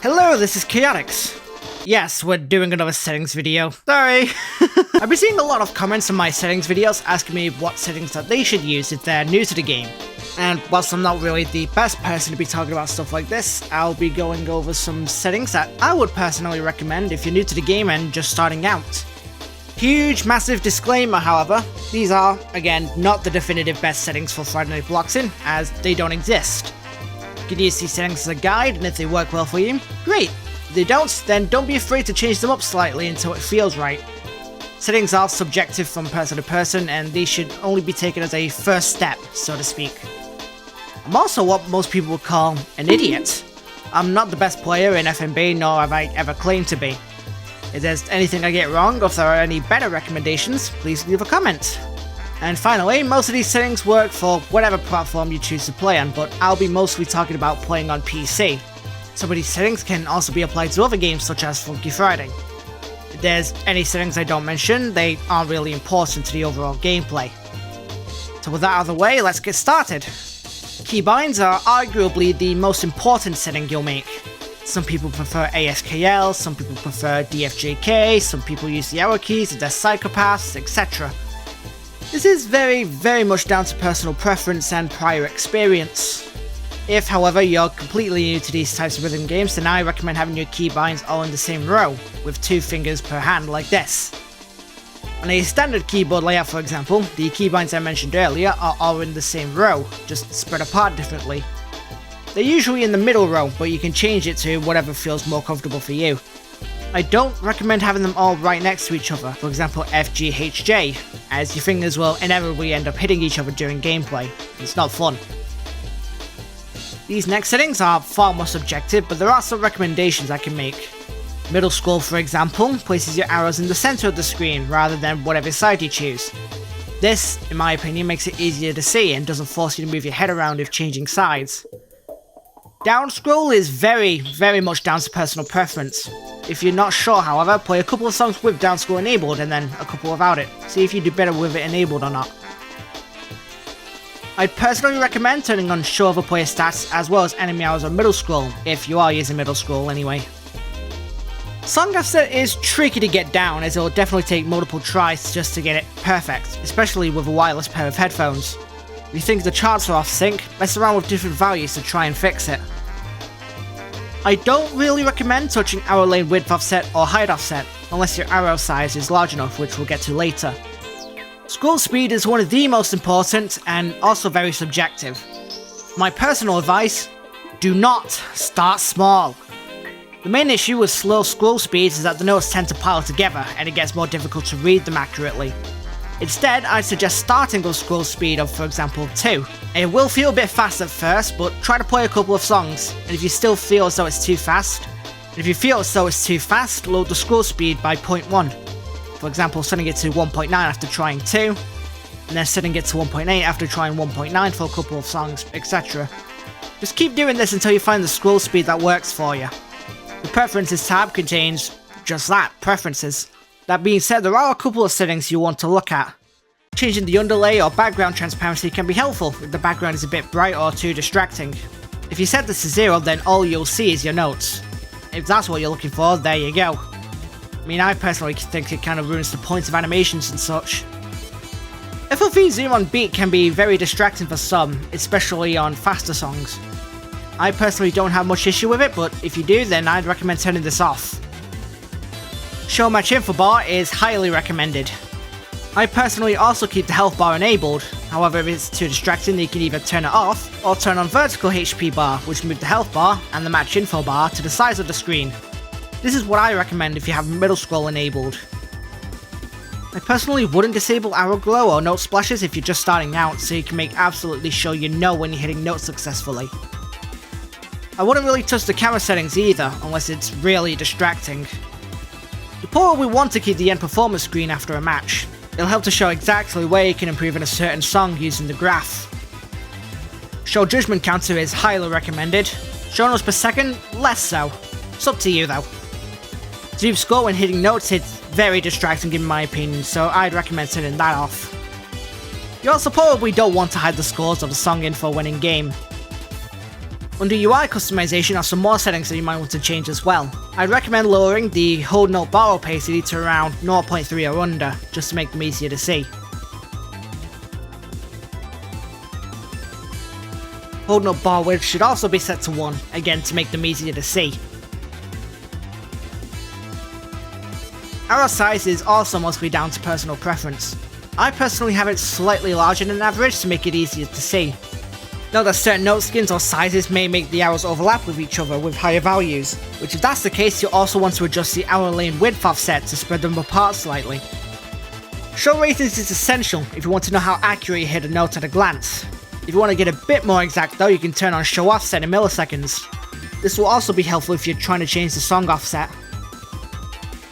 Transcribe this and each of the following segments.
Hello, this is Chaotix. Yes, we're doing another settings video. Sorry. I've been seeing a lot of comments on my settings videos asking me what settings that they should use if they're new to the game. And whilst I'm not really the best person to be talking about stuff like this, I'll be going over some settings that I would personally recommend if you're new to the game and just starting out. Huge, massive disclaimer, however, these are, again, not the definitive best settings for Friday Night Bloxxin, as they don't exist. You can use these settings as a guide, and if they work well for you, great. If they don't, then don't be afraid to change them up slightly until it feels right. Settings are subjective from person to person, and these should only be taken as a first step, so to speak. I'm also what most people would call an idiot. I'm not the best player in FNB, nor have I ever claimed to be. If there's anything I get wrong, or if there are any better recommendations, please leave a comment. And finally, most of these settings work for whatever platform you choose to play on, but I'll be mostly talking about playing on PC. Some of these settings can also be applied to other games such as Funky Friday. If there's any settings I don't mention, they aren't really important to the overall gameplay. So with that out of the way, let's get started. Keybinds are arguably the most important setting you'll make. Some people prefer ASKL, some people prefer DFJK, some people use the arrow keys if they're psychopaths, etc. This is very much down to personal preference and prior experience. If, however, you're completely new to these types of rhythm games, then I recommend having your keybinds all in the same row, with 2 fingers per hand like this. On a standard keyboard layout, for example, the keybinds I mentioned earlier are all in the same row, just spread apart differently. They're usually in the middle row, but you can change it to whatever feels more comfortable for you. I don't recommend having them all right next to each other, for example FGHJ, as your fingers will inevitably end up hitting each other during gameplay. It's not fun. These next settings are far more subjective, but there are some recommendations I can make. Middle scroll, for example, places your arrows in the center of the screen rather than whatever side you choose. This, in my opinion, makes it easier to see and doesn't force you to move your head around if changing sides. Down scroll is very much down to personal preference. If you're not sure, however, play a couple of songs with down scroll enabled and then a couple without it. See if you do better with it enabled or not. I'd personally recommend turning on show other player stats as well as enemy arrows on middle scroll, if you are using middle scroll anyway. Song offset is tricky to get down, as it will definitely take multiple tries just to get it perfect, especially with a wireless pair of headphones. If you think the charts are off sync, mess around with different values to try and fix it. I don't really recommend touching arrow lane width offset or height offset, unless your arrow size is large enough, which we'll get to later. Scroll speed is one of the most important, and also very subjective. My personal advice, do not start small. The main issue with slow scroll speeds is that the notes tend to pile together, and it gets more difficult to read them accurately. Instead, I'd suggest starting with scroll speed of, for example, 2. It will feel a bit fast at first, but try to play a couple of songs, and if you still feel as though it's too fast, load the scroll speed by 0.1. For example, setting it to 1.9 after trying 2, and then setting it to 1.8 after trying 1.9 for a couple of songs, etc. Just keep doing this until you find the scroll speed that works for you. The Preferences tab contains just that, Preferences. That being said, there are a couple of settings you want to look at. Changing the underlay or background transparency can be helpful if the background is a bit bright or too distracting. If you set this to 0, then all you'll see is your notes. If that's what you're looking for, there you go. I mean, I personally think it kind of ruins the point of animations and such. FLV zoom on beat can be very distracting for some, especially on faster songs. I personally don't have much issue with it, but if you do, then I'd recommend turning this off. Show match info bar is highly recommended. I personally also keep the health bar enabled, however if it's too distracting you can either turn it off, or turn on vertical HP bar, which move the health bar and the match info bar to the sides of the screen. This is what I recommend if you have middle scroll enabled. I personally wouldn't disable arrow glow or note splashes if you're just starting out, so you can make absolutely sure you know when you're hitting notes successfully. I wouldn't really touch the camera settings either, unless it's really distracting. You probably want to keep the end performance screen after a match. It'll help to show exactly where you can improve in a certain song using the graph. Show judgment counter is highly recommended. Show notes per second, less so. It's up to you though. Zoom score when hitting notes is very distracting in my opinion, so I'd recommend turning that off. You also probably don't want to hide the scores of the song info when in game. Under UI customization are some more settings that you might want to change as well. I'd recommend lowering the hold note bar opacity to around 0.3 or under, just to make them easier to see. Hold note bar width should also be set to 1, again to make them easier to see. Arrow size is also mostly down to personal preference. I personally have it slightly larger than average to make it easier to see. Note that certain note skins or sizes may make the arrows overlap with each other with higher values, which if that's the case you'll also want to adjust the arrow lane width offset to spread them apart slightly. Show ratings is essential if you want to know how accurate you hit a note at a glance. If you want to get a bit more exact though, you can turn on show offset in milliseconds. This will also be helpful if you're trying to change the song offset.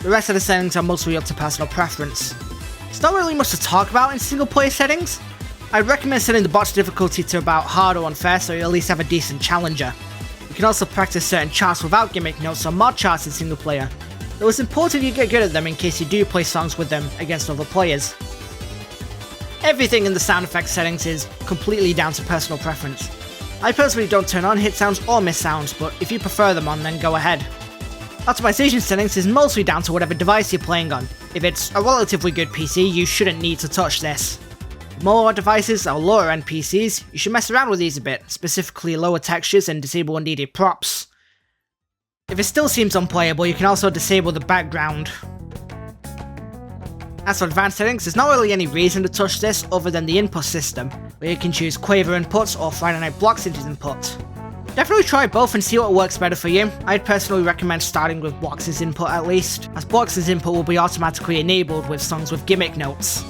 The rest of the settings are mostly up to personal preference. It's not really much to talk about in single player settings. I'd recommend setting the box difficulty to about hard or unfair so you at least have a decent challenger. You can also practice certain charts without gimmick notes or mod charts in single player, though it's important you get good at them in case you do play songs with them against other players. Everything in the sound effects settings is completely down to personal preference. I personally don't turn on hit sounds or miss sounds, but if you prefer them on then go ahead. Optimization settings is mostly down to whatever device you're playing on. If it's a relatively good PC, you shouldn't need to touch this. For more devices or lower end PCs, you should mess around with these a bit, specifically lower textures and disable unneeded props. If it still seems unplayable, you can also disable the background. As for advanced settings, there's not really any reason to touch this other than the input system, where you can choose Quaver inputs or Friday Night Bloxxin input. Definitely try both and see what works better for you. I'd personally recommend starting with Bloxxin's input at least, as Bloxxin's input will be automatically enabled with songs with gimmick notes.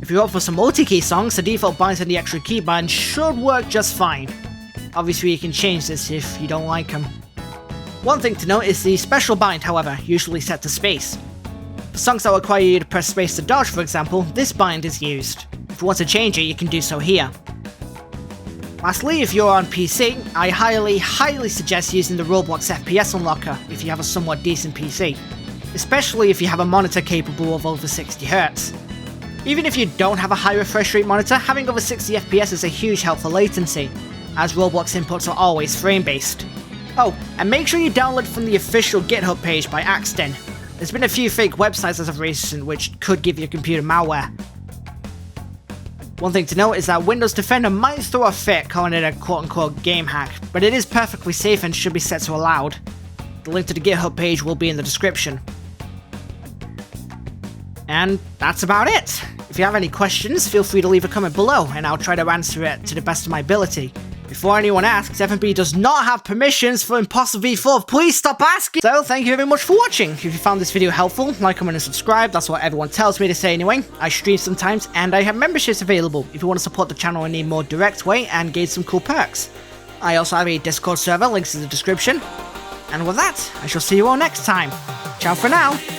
If you opt for some multi-key songs, the default binds and the extra keybind should work just fine. Obviously you can change this if you don't like them. One thing to note is the special bind, however, usually set to space. For songs that require you to press space to dodge, for example, this bind is used. If you want to change it, you can do so here. Lastly, if you're on PC, I highly suggest using the Roblox FPS unlocker if you have a somewhat decent PC, especially if you have a monitor capable of over 60Hz. Even if you don't have a high refresh rate monitor, having over 60 FPS is a huge help for latency, as Roblox inputs are always frame-based. Oh, and make sure you download from the official GitHub page by accident. There's been a few fake websites as of recent which could give your computer malware. One thing to note is that Windows Defender might throw a fit calling it a quote-unquote game hack, but it is perfectly safe and should be set to allowed. The link to the GitHub page will be in the description. And that's about it. If you have any questions, feel free to leave a comment below and I'll try to answer it to the best of my ability. Before anyone asks, FNB does not have permissions for Imposter V4, please stop asking! So, thank you very much for watching. If you found this video helpful, like, comment and subscribe, that's what everyone tells me to say anyway. I stream sometimes, and I have memberships available if you want to support the channel in a more direct way and gain some cool perks. I also have a Discord server, links in the description. And with that, I shall see you all next time. Ciao for now!